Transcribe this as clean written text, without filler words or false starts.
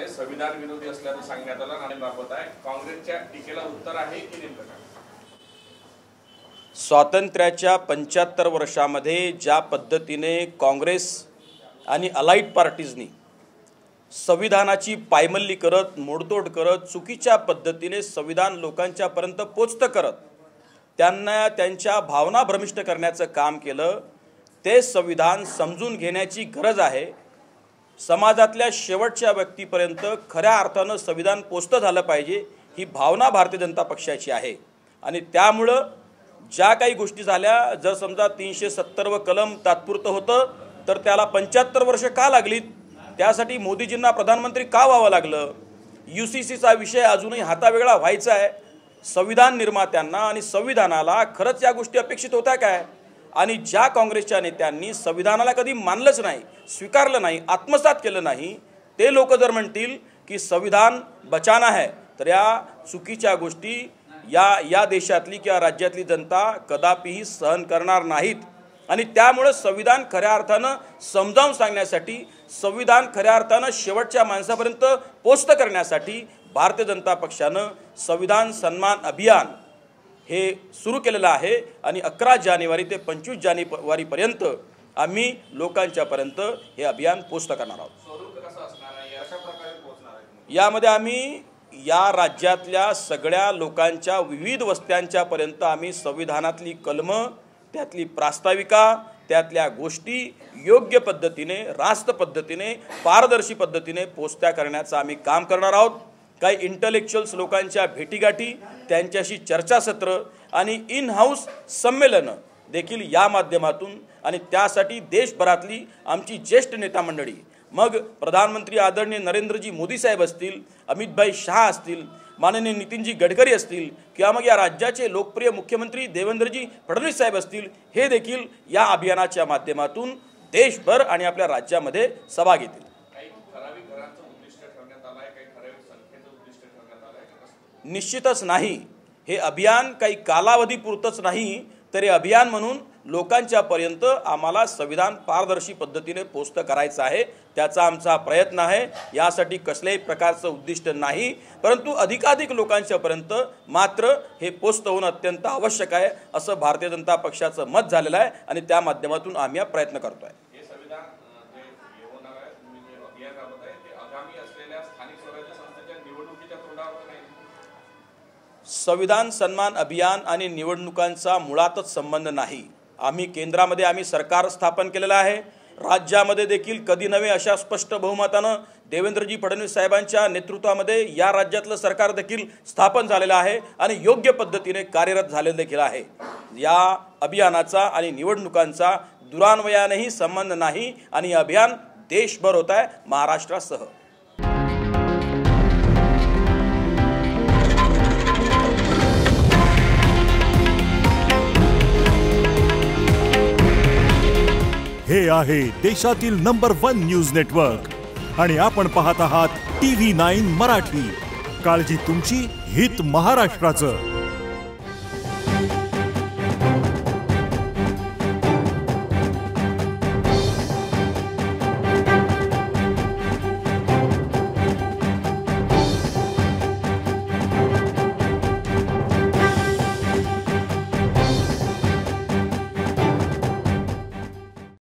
आले, संविधान विरोधी असल्याचं सांगण्यात आलं आणि दाखवत आहे. काँग्रेसच्या टीकेला उत्तर आहे की नेमकं काय? स्वातंत्र्याच्या 75 वर्षामध्ये ज्या पद्धतीने काँग्रेस आणि अलाइड पार्टीजनी संविधानाची पायमल्ली करत, मोडतोड करत, चुकीच्या पद्धतीने संविधान लोकांच्यापर्यंत पोचतं करत त्यांना त्यांच्या भावना भ्रमिष्ट करण्याचं काम केलं, ते संविधान समजून घेण्याची गरज आहे. समाजातल्या शेवटच्या व्यक्तीपर्यंत खऱ्या अर्थानं संविधान पोचतं झालं पाहिजे, ही भावना भारतीय जनता पक्षाची आहे. आणि त्यामुळं ज्या काही गोष्टी झाल्या, जर समजा 370 कलम तात्पुरतं होतं तर त्याला 75 वर्ष का लागलीत, त्यासाठी मोदीजींना प्रधानमंत्री का व्हावं लागलं, UCCचा विषय अजूनही हातावेगळा व्हायचा आहे. संविधान निर्मात्यांना आणि संविधानाला खरंच या गोष्टी अपेक्षित होत्या काय? आणि ज्या काँग्रेसच्या नेत्यांनी संविधानाला कधी मानलंच नाही, स्वीकारलं नाही, आत्मसात केलं नाही, ते लोक जर म्हणतील की संविधान बचाना है, तर या चुकीच्या गोष्टी या देशातली किंवा राज्यातली जनता कदापिही सहन करणार नाहीत. आणि त्यामुळे संविधान खऱ्या अर्थानं समजावून सांगण्यासाठी, संविधान खऱ्या अर्थानं शेवटच्या माणसापर्यंत पोचतं करण्यासाठी भारतीय जनता पक्षानं संविधान सन्मान अभियान हे सुरू केलेलं आहे. आणि 11 जानेवारी ते 25 जानेवारीपर्यंत आम्ही लोकांच्यापर्यंत हे अभियान पोचतं करणार आहोत. यामध्ये आम्ही या राज्यातल्या सगळ्या लोकांच्या विविध वस्त्यांच्यापर्यंत आम्ही संविधानातली कलमं, त्यातली प्रास्ताविका, त्यातल्या गोष्टी योग्य पद्धतीने, रास्त पद्धतीने, पारदर्शी पद्धतीने पोचत्या करण्याचं आम्ही काम करणार आहोत. काही इंटलेक्च्युअल्स लोकांच्या भेटीगाठी, त्यांच्याशी चर्चासत्र आणि इन हाऊस संमेलनं देखील या माध्यमातून, आणि त्यासाठी देशभरातली आमची ज्येष्ठ नेता मंडळी, मग प्रधानमंत्री आदरणीय नरेंद्रजी मोदी साहेब असतील, अमितभाई शाह असतील, माननीय नितीनजी गडकरी असतील, किंवा मग या राज्याचे लोकप्रिय मुख्यमंत्री देवेंद्रजी फडणवीस साहेब असतील, हे देखील या अभियानाच्या माध्यमातून देशभर आणि आपल्या राज्यामध्ये सभा घेतील. निश्चितच नाही. हे अभियान काही कालावधीपुरतंच नाही, तर हे अभियान म्हणून लोकांच्यापर्यंत आम्हाला संविधान पारदर्शी पद्धतीने पोचतं करायचं आहे. त्याचा आमचा प्रयत्न आहे. यासाठी कसल्याही प्रकारचं उद्दिष्ट नाही, परंतु अधिकाधिक लोकांच्यापर्यंत मात्र हे पोचतं होणं अत्यंत आवश्यक आहे, असं भारतीय जनता पक्षाचं मत झालेलं आहे. आणि त्या माध्यमातून आम्ही हा प्रयत्न करतो आहे. संविधान सन्मान अभियान आणि निवडणुकांचा मुळातच संबंध नाही. आम्ही केंद्रामध्ये आम्ही सरकार स्थापन केलेलं आहे. राज्यामध्ये देखील कधी नव्हे अशा स्पष्ट बहुमतानं देवेंद्रजी फडणवीस साहेबांच्या नेतृत्वामध्ये या राज्यातलं सरकार देखील स्थापन झालेलं आहे आणि योग्य पद्धतीने कार्यरत झालेलं देखील आहे. या अभियानाचा आणि निवडणुकांचा दुरान्वयानेही संबंध नाही आणि हे अभियान देशभर होत आहे, महाराष्ट्रासह. हे आहे देशातील नंबर 1 न्यूज नेटवर्क आणि आपण पाहत आहात TV9 मराठी. काळजी तुमची, हित महाराष्ट्राचं.